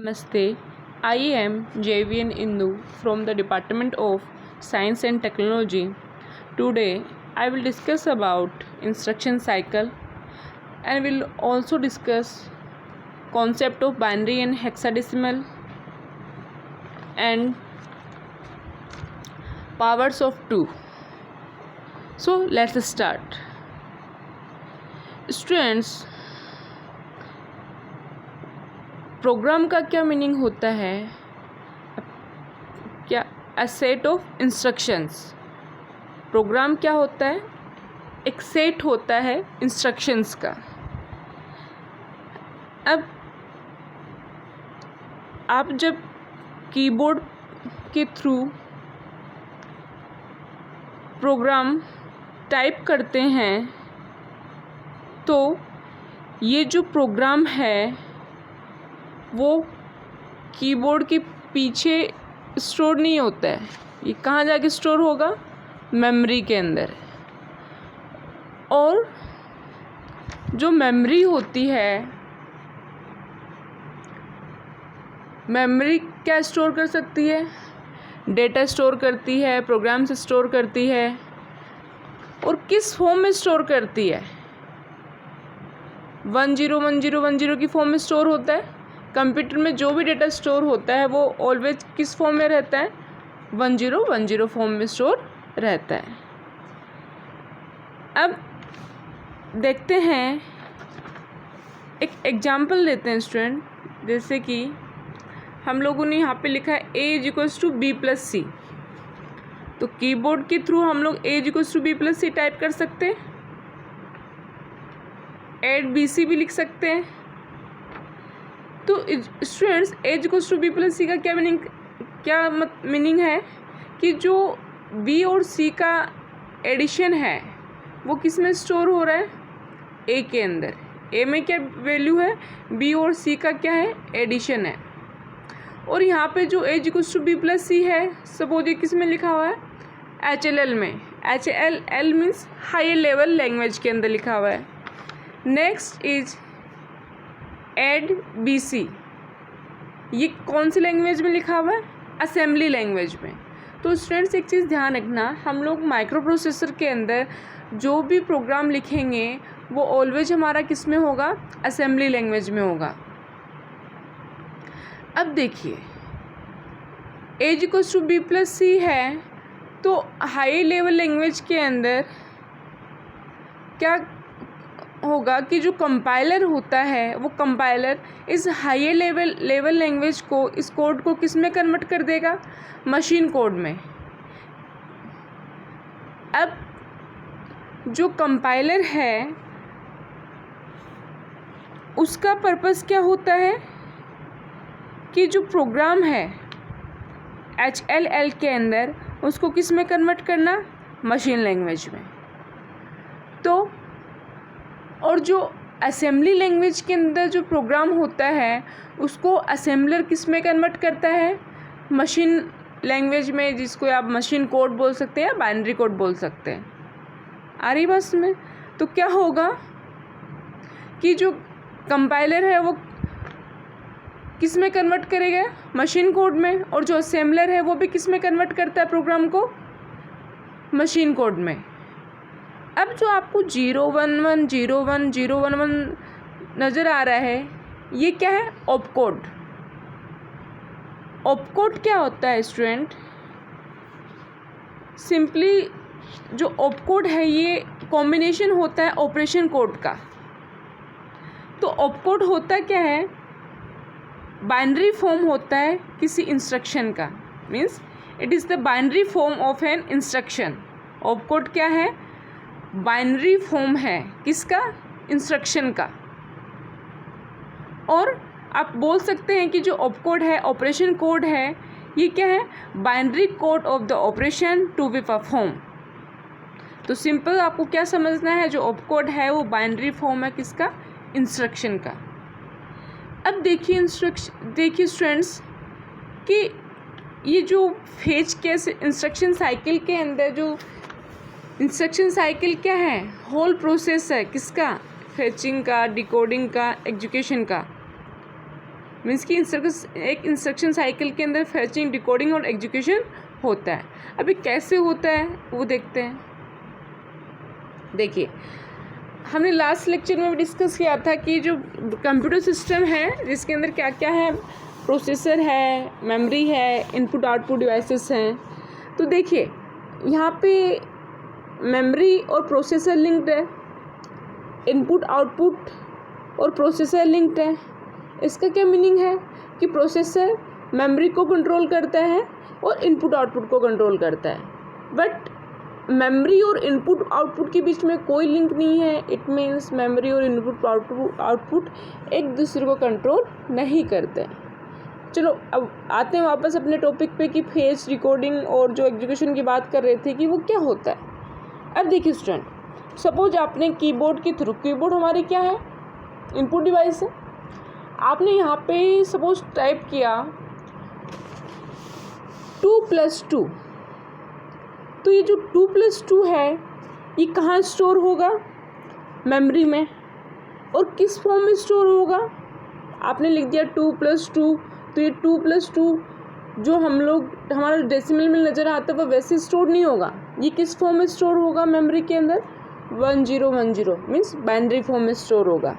Namaste. I am JVN Indu from the Department of Science and Technology. Today I will discuss about instruction cycle and will also discuss concept of binary and hexadecimal and powers of 2. So let's start. Students, program का क्या meaning होता है? क्या a set of instructions. Program क्या होता है? एक set होता है इंस्ट्रक्शंस का। अब आप जब कीबोर्ड के थ्रू प्रोग्राम टाइप करते हैं तो ये जो प्रोग्राम है वो कीबोर्ड के पीछे स्टोर नहीं होता है। ये कहाँ जाके स्टोर होगा? मेमोरी के अंदर। और जो मेमोरी होती है, मेमोरी क्या स्टोर कर सकती है? डेटा स्टोर करती है, प्रोग्राम से स्टोर करती है। और किस फॉर्म में स्टोर करती है? 101010 की फॉर्म में स्टोर होता है। कंप्यूटर में जो भी डेटा स्टोर होता है वो ऑलवेज किस फॉर्म में रहता है? 1010 फॉर्म में स्टोर रहता है। अब देखते हैं, एक एग्जांपल लेते हैं स्टूडेंट। जैसे कि हम लोगों ने यहाँ पे लिखा है A=B+C। तो कीबोर्ड के थ्रू हम लोग A=B+C टाइप कर सकते हैं। ऐड BC भी लिख सकते हैं। तो स्टूडेंट्स, A=B+C का क्या मीनिंग है कि जो B और C का एडिशन है वो किस में स्टोर हो रहा है? A के अंदर। A में क्या वैल्यू है? B और C का क्या है? एडिशन है। और यहाँ पे जो A=B+C है, सपोज ये किस में लिखा हुआ है? HLL में। HLL means higher level language के अंदर लिखा हुआ है। Next is add BC। ये कौन सी लैंग्वेज में लिखा हुआ है? असेंबली लैंग्वेज में। तो स्टूडेंट्स, एक चीज़ ध्यान रखना, हम लोग माइक्रो प्रोसेसर के अंदर जो भी प्रोग्राम लिखेंगे वो ऑलवेज हमारा किस में होगा? असेंबली लैंग्वेज में होगा। अब देखिए, A=B+C है तो हाई लेवल लैंग्वेज के अंदर क्या होगा कि जो कंपाइलर होता है वो कंपाइलर इस हायर लेवल लैंग्वेज को, इस कोड को किस में कन्वर्ट कर देगा? मशीन कोड में। अब जो कंपाइलर है उसका पर्पस क्या होता है कि जो प्रोग्राम है HLL के अंदर उसको किस में कन्वर्ट करना? मशीन लैंग्वेज में। तो और जो असेंबली लैंग्वेज के अंदर जो प्रोग्राम होता है उसको असेंबलर किस में कन्वर्ट करता है? मशीन लैंग्वेज में, जिसको आप मशीन कोड बोल सकते हैं या बाइनरी कोड बोल सकते हैं। आ रही बस में? तो क्या होगा कि जो कंपाइलर है वो किस में कन्वर्ट करेगा? मशीन कोड में। और जो असेंबलर है वो भी किस में कन्वर्ट करता है प्रोग्राम को? मशीन कोड में। अब जो आपको 0110111 नज़र आ रहा है, ये क्या है? ऑपकोड। ऑपकोड क्या होता है स्टूडेंट? सिंपली जो ऑपकोड है ये कॉम्बिनेशन होता है ऑपरेशन कोड का। तो ऑपकोड होता क्या है? बाइनरी फॉर्म होता है किसी इंस्ट्रक्शन का। Means it is the binary form of an instruction. Opcode क्या है? बाइनरी फॉर्म है किसका? इंस्ट्रक्शन का। और आप बोल सकते हैं कि जो ऑपकोड है, ऑपरेशन कोड है, ये क्या है? Binary code of the operation to be perform. तो सिंपल आपको क्या समझना है? जो ऑपकोड है वो बाइनरी फॉर्म है किसका? इंस्ट्रक्शन का। अब देखिए स्टूडेंट्स कि ये जो फेज के इंस्ट्रक्शन साइकिल के अंदर जो इंस्ट्रक्शन साइकिल क्या है? होल प्रोसेस है किसका? फेचिंग का, डिकोडिंग का, एग्जीक्यूशन का। मीन्स कि एक इंस्ट्रक्शन साइकिल के अंदर फैचिंग, डिकोडिंग और एग्जीक्यूशन होता है। अभी कैसे होता है वो देखते हैं। देखिए, हमने लास्ट लेक्चर में भी डिस्कस किया था कि जो कंप्यूटर सिस्टम है जिसके अंदर क्या क्या है, प्रोसेसर है, मेमोरी है, इनपुट आउटपुट डिवाइसेस हैं। तो देखिए यहाँ पे मेमोरी और प्रोसेसर लिंक्ड है, इनपुट आउटपुट और प्रोसेसर लिंक्ड है। इसका क्या मीनिंग है कि प्रोसेसर मेमोरी को कंट्रोल करता है और इनपुट आउटपुट को कंट्रोल करता है, बट मेमोरी और इनपुट आउटपुट के बीच में कोई लिंक नहीं है। इट मीन्स मेमोरी और इनपुट आउटपुट एक दूसरे को कंट्रोल नहीं करते हैं। चलो अब आते हैं वापस अपने टॉपिक पे कि फेच, डिकोडिंग और जो एग्जीक्यूशन की बात कर रहे थे कि वो क्या होता है। अब देखिए स्टूडेंट, सपोज आपने कीबोर्ड के थ्रू, कीबोर्ड हमारे क्या है, इनपुट डिवाइस है। आपने यहाँ पे सपोज टाइप किया 2+2, तो ये जो 2+2 है ये कहाँ स्टोर होगा, मेमोरी में। और किस फॉर्म में स्टोर होगा, आपने लिख दिया 2+2, तो ये 2+2 जो हमारा डेसिमल में नज़र आता है वो वैसे स्टोर नहीं होगा। ये किस फॉर्म में स्टोर होगा, मेमोरी के अंदर 1010 मीन्स बाइनरी फॉर्म में स्टोर होगा।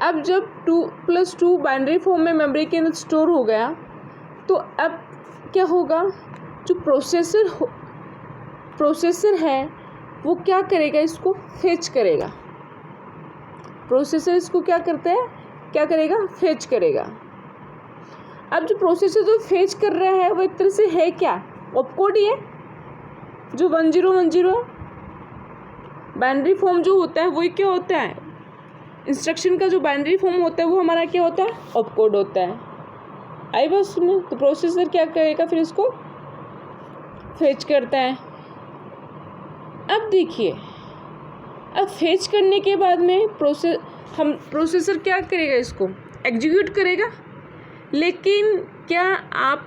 अब जब 2+2 बाइनरी फॉर्म में मेमोरी के अंदर स्टोर हो गया, तो अब क्या होगा, जो प्रोसेसर है वो क्या करेगा, इसको फेच करेगा। प्रोसेसर इसको क्या करेगा, फेच करेगा। अब जो प्रोसेसर जो फेच कर रहा है वो एक तरह से है क्या, ऑपकोड ही है, जो 1010 है। बाइनरी फॉर्म जो होता है वही क्या होता है, इंस्ट्रक्शन का जो बाइनरी फॉर्म होता है वो हमारा क्या होता है, ऑपकोड होता है। आई बस में, तो प्रोसेसर क्या करेगा, फिर इसको फेच करता है। अब देखिए, अब फेच करने के बाद में प्रोसेसर क्या करेगा, इसको एग्जीक्यूट करेगा। लेकिन क्या आप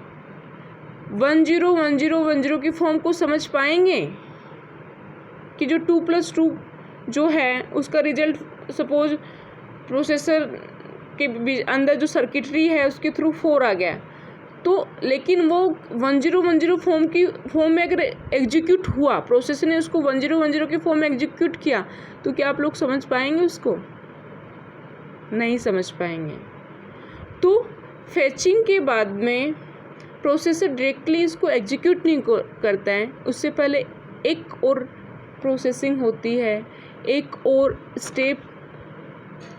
101010 की फॉर्म को समझ पाएंगे कि जो 2+2 जो है उसका रिजल्ट सपोज प्रोसेसर के अंदर जो सर्किटरी है उसके थ्रू 4 आ गया, तो लेकिन वो 1010 फॉर्म में अगर एग्जीक्यूट हुआ, प्रोसेसर ने उसको 1010 के फॉर्म में एग्जीक्यूट किया, तो क्या आप लोग समझ पाएंगे उसको, नहीं समझ पाएंगे। तो फेचिंग के बाद में प्रोसेसर डायरेक्टली इसको एग्जीक्यूट नहीं करता है, उससे पहले एक और प्रोसेसिंग होती है, एक और स्टेप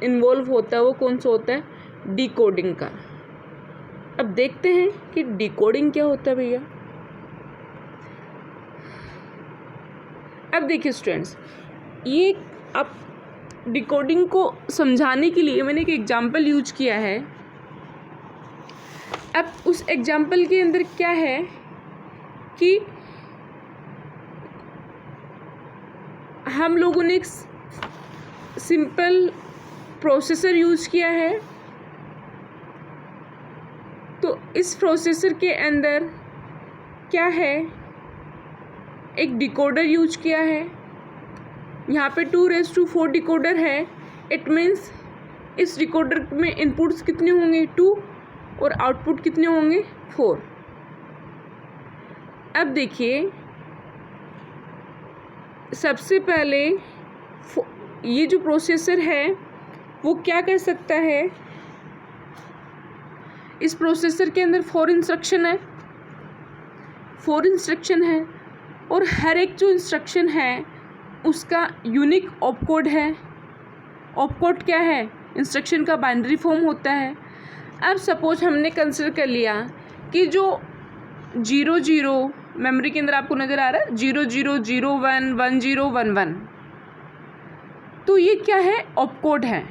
इन्वॉल्व होता है। वो कौन सा होता है, डिकोडिंग का। अब देखते हैं कि डिकोडिंग क्या होता है भैया। अब देखिए स्टूडेंट्स, ये अब डिकोडिंग को समझाने के लिए मैंने एक एग्जांपल यूज किया है। अब उस एग्जांपल के अंदर क्या है कि हम लोगों ने एक सिंपल प्रोसेसर यूज़ किया है। तो इस प्रोसेसर के अंदर क्या है, एक डिकोडर यूज किया है। यहाँ पे 2⁴ डिकोडर है। इट मीन्स इस डिकोडर में इनपुट्स कितने होंगे, 2, और आउटपुट कितने होंगे, 4। अब देखिए, सबसे पहले ये जो प्रोसेसर है वो क्या कर सकता है, इस प्रोसेसर के अंदर 4 इंस्ट्रक्शन है और हर एक जो इंस्ट्रक्शन है उसका यूनिक ऑपकोड है। ऑपकोड क्या है, इंस्ट्रक्शन का बाइनरी फॉर्म होता है। अब सपोज हमने कंसिडर कर लिया कि जो 00 मेमोरी के अंदर आपको नज़र आ रहा है, 0001 1011, तो ये क्या है, ऑपकोड है।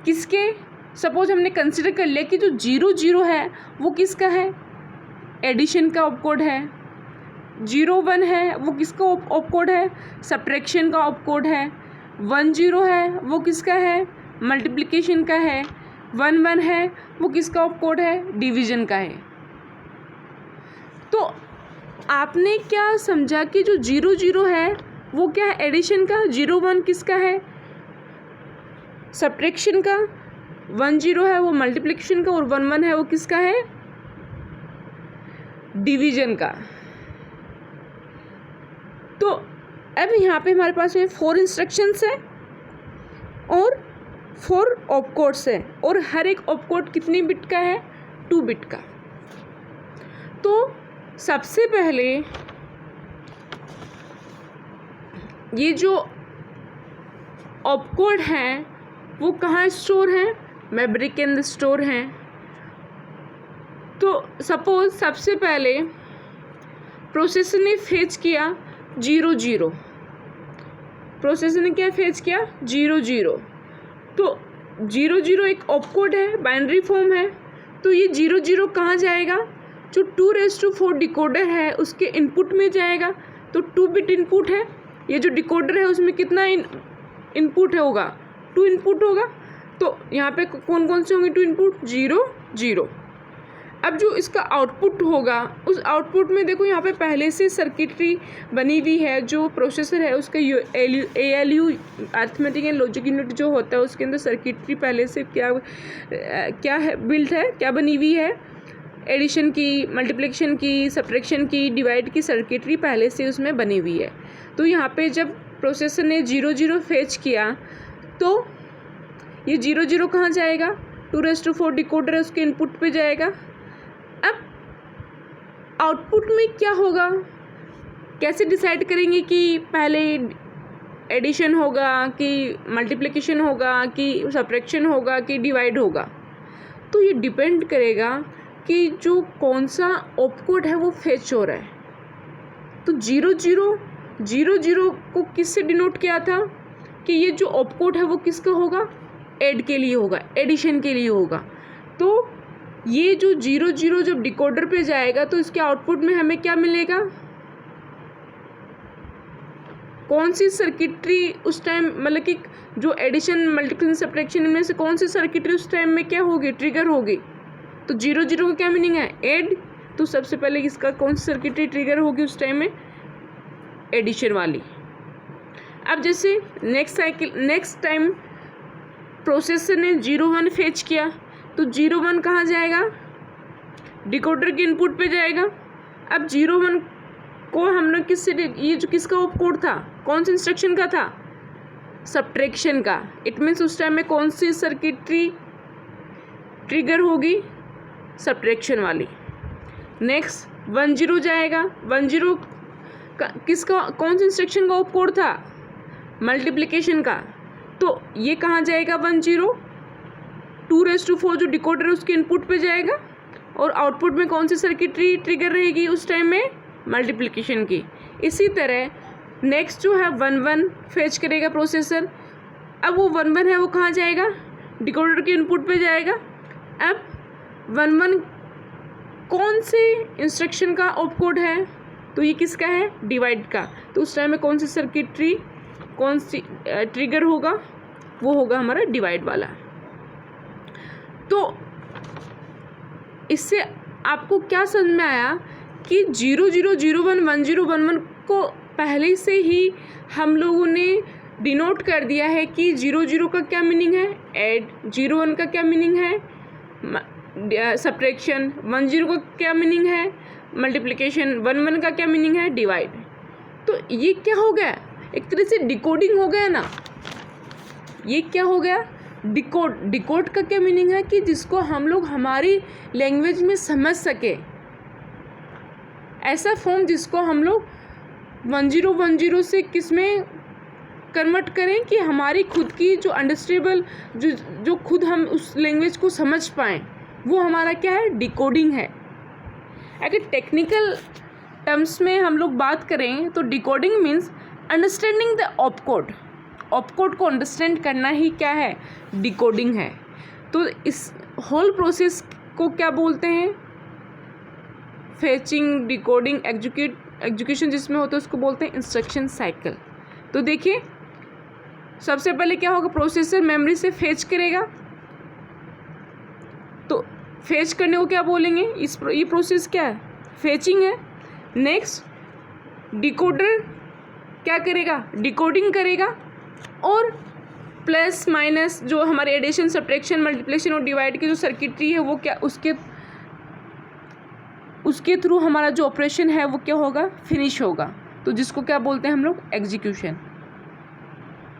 किसके, सपोज हमने कंसिडर कर लिया कि जो 00 है वो किसका है, एडिशन का ऑपकोड है। 01 है वो किसका ऑपकोड है, सब्ट्रैक्शन का ऑपकोड है। 10 है वो किसका है, मल्टीप्लिकेशन का है। 11 है वो किसका ऑपकोड है, डिवीजन का है। तो आपने क्या समझा कि जो 00 है वो क्या है, एडिशन का। 01 किसका है, सब्ट्रैक्शन का। 10 है वो मल्टीप्लिकेशन का और 11 है वो किसका है, डिवीजन का। तो अब यहाँ पे हमारे पास में 4 इंस्ट्रक्शंस है और 4 ऑपकोड्स है और हर एक ऑपकोड कितनी बिट का है, 2 बिट का। तो सबसे पहले ये जो ऑपकोड हैं वो कहाँ स्टोर हैं, मेमोरी के अंदर स्टोर हैं। तो सपोज सबसे पहले प्रोसेसर ने फेच किया 00, प्रोसेसर ने क्या फेच किया 00। तो 00 एक ऑपकोड है, बाइनरी फॉर्म है। तो ये 00 कहाँ जाएगा, जो 2⁴ डिकोडर है उसके इनपुट में जाएगा। तो 2 बिट इनपुट है, ये जो डिकोडर है उसमें कितना इनपुट होगा, 2 इनपुट होगा। तो यहाँ पे कौन कौन से होंगे 2 इनपुट, 0 0। अब जो इसका आउटपुट होगा उस आउटपुट में देखो यहाँ पे पहले से सर्किटरी बनी हुई है। जो प्रोसेसर है उसका ALU arithmetic and logic unit जो होता है उसके अंदर सर्किटरी पहले से क्या है, बिल्ट है, क्या बनी हुई है, एडिशन की, मल्टीप्लिकेशन की, सब्ट्रैक्शन की, डिवाइड की सर्किटरी पहले से उसमें बनी हुई है। तो यहाँ पे जब प्रोसेसर ने 00 फेच किया तो ये 00 कहाँ जाएगा, 2⁴ डिकोडर है उसके इनपुट पे जाएगा। अब आउटपुट में क्या होगा, कैसे डिसाइड करेंगे कि पहले एडिशन होगा कि मल्टीप्लिकेशन होगा कि सब्ट्रैक्शन होगा कि डिवाइड होगा। तो ये डिपेंड करेगा कि जो कौन सा ऑपकोड है वो फेच हो रहा है। तो 00 को किससे डिनोट किया था कि ये जो ऑपकोड है वो किसका होगा, ऐड के लिए होगा, एडिशन के लिए होगा। तो ये जो 00 जब डिकोडर पे जाएगा तो इसके आउटपुट में हमें क्या मिलेगा, कौन सी सर्किटरी उस टाइम, मतलब कि जो एडिशन मल्टीप्लिकेशन सब्ट्रैक्शन में से कौन सी सर्किटरी उस टाइम में क्या होगी, ट्रिगर होगी। तो 00 का क्या मीनिंग है, ऐड। तो सबसे पहले इसका कौन सी सर्किटरी ट्रिगर होगी उस टाइम में, एडिशन वाली। अब जैसे नेक्स्ट टाइम प्रोसेसर ने 01 फेच किया तो 01 कहाँ जाएगा, डिकोडर के इनपुट पे जाएगा। अब 01 को हमने किससे, ये जो किसका ऑपकोड था, कौन से इंस्ट्रक्शन का था, सब्ट्रैक्शन का। इट मीन्स उस टाइम में कौन सी सर्किटरी ट्रिगर होगी, सब्ट्रैक्शन वाली। नेक्स्ट 10 जाएगा, 10 का किसका, कौन से इंस्ट्रक्शन का ऑपकोड था, मल्टीप्लिकेशन का। तो ये कहाँ जाएगा 10, 2⁴ जो डिकोडर है उसके इनपुट पे जाएगा और आउटपुट में कौन सी सर्किटरी ट्रिगर रहेगी उस टाइम में, मल्टीप्लिकेशन की। इसी तरह नेक्स्ट जो है 11 फेच करेगा प्रोसेसर। अब वो 11 है वो कहाँ जाएगा, डिकोडर के इनपुट पे जाएगा। अब 11 कौन से इंस्ट्रक्शन का ऑपकोड है, तो ये किसका है, डिवाइड का। तो उस टाइम में कौन सी सर्किटरी, कौन सी ट्रिगर होगा, वो होगा हमारा डिवाइड वाला। तो इससे आपको क्या समझ में आया कि 00 01 10 11 को पहले से ही हम लोगों ने डिनोट कर दिया है कि 00 का क्या मीनिंग है, ऐड, 01 का क्या मीनिंग है, सब्ट्रैक्शन, 10 का क्या मीनिंग है, मल्टीप्लिकेशन, 11 का क्या मीनिंग है, डिवाइड। तो ये क्या हो गया, एक तरह से डिकोडिंग हो गया ना। ये क्या हो गया, डिकोड का क्या मीनिंग है कि जिसको हम लोग हमारी लैंग्वेज में समझ सके, ऐसा फॉर्म जिसको हम लोग 1010 से किस में कन्वर्ट करें कि हमारी खुद की जो अंडरस्टैंडेबल, जो खुद हम उस लैंग्वेज को समझ पाएँ, वो हमारा क्या है, डिकोडिंग है। अगर टेक्निकल टर्म्स में हम लोग बात करें तो decoding means understanding the opcode. Opcode को अंडरस्टैंड करना ही क्या है, डिकोडिंग है। तो इस होल प्रोसेस को क्या बोलते हैं, फेचिंग, डिकोडिंग, एग्जीक्यूशन जिसमें होता है उसको बोलते हैं इंस्ट्रक्शन साइकिल। तो देखिए सबसे पहले क्या होगा, प्रोसेसर मेमोरी से फेच करेगा। तो फेच करने को क्या बोलेंगे, ये प्रोसेस क्या है, फेचिंग है। नेक्स्ट डिकोडर क्या करेगा, डिकोडिंग करेगा। और प्लस माइनस जो हमारे एडिशन सब्ट्रैक्शन मल्टीप्लिकेशन और डिवाइड की जो सर्किटरी है वो क्या उसके थ्रू हमारा जो ऑपरेशन है वो क्या होगा, फिनिश होगा। तो जिसको क्या बोलते हैं हम लोग, एग्जीक्यूशन।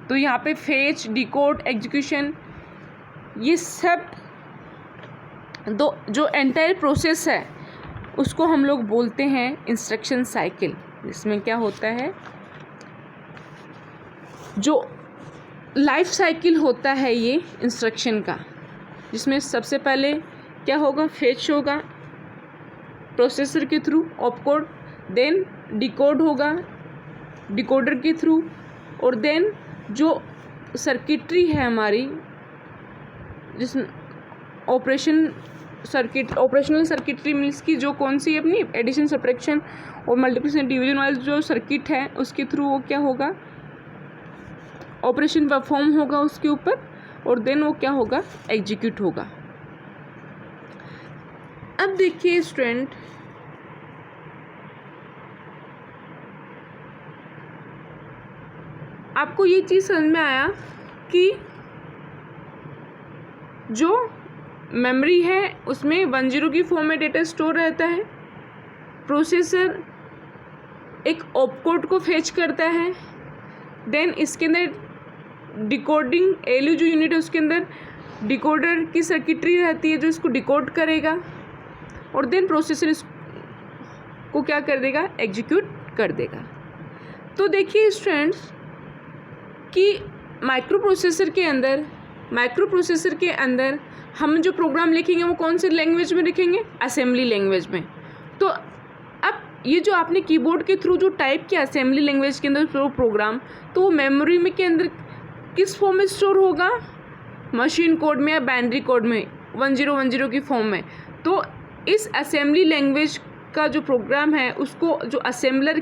तो यहाँ पे फेच, डिकोड, एग्जीक्यूशन, ये सब दो जो एंटायर प्रोसेस है उसको हम लोग बोलते हैं इंस्ट्रक्शन साइकिल। इसमें क्या होता है, जो लाइफ साइकिल होता है ये इंस्ट्रक्शन का, जिसमें सबसे पहले क्या होगा, फेच होगा प्रोसेसर के थ्रू ऑपकोड, देन डिकोड होगा डिकोडर के थ्रू, और देन जो सर्किटरी है हमारी, जिस ऑपरेशनल सर्किटरी मीन्स की जो कौन सी अपनी एडिशन सब्ट्रैक्शन और मल्टीप्लिकेशन डिवीजन वाली जो सर्किट है उसके थ्रू वो क्या होगा, ऑपरेशन परफॉर्म होगा उसके ऊपर, और देन वो क्या होगा, एग्जीक्यूट होगा। अब देखिए स्टूडेंट, आपको ये चीज़ समझ में आया कि जो मेमोरी है उसमें 10 की फॉर्म में डेटा स्टोर रहता है, प्रोसेसर एक ऑपकोड को फेच करता है, देन इसके अंदर डिकोडिंग एलयू जो यूनिट है उसके अंदर डिकोडर की सर्किटरी रहती है जो इसको डिकोड करेगा, और देन प्रोसेसर इसको क्या कर देगा, एग्जीक्यूट कर देगा। तो देखिए स्टूडेंट्स कि माइक्रो प्रोसेसर के अंदर हम जो प्रोग्राम लिखेंगे वो कौन से लैंग्वेज में लिखेंगे, असेंबली लैंग्वेज में। तो अब ये जो आपने कीबोर्ड के थ्रू जो टाइप किया असेंबली लैंग्वेज के अंदर प्रोग्राम, तो वो मेमोरी में के अंदर किस फॉर्म में स्टोर होगा, मशीन कोड में या बाइनरी कोड में 1010 की फॉर्म में। तो इस असेंबली लैंग्वेज का जो प्रोग्राम है उसको जो असेंबलर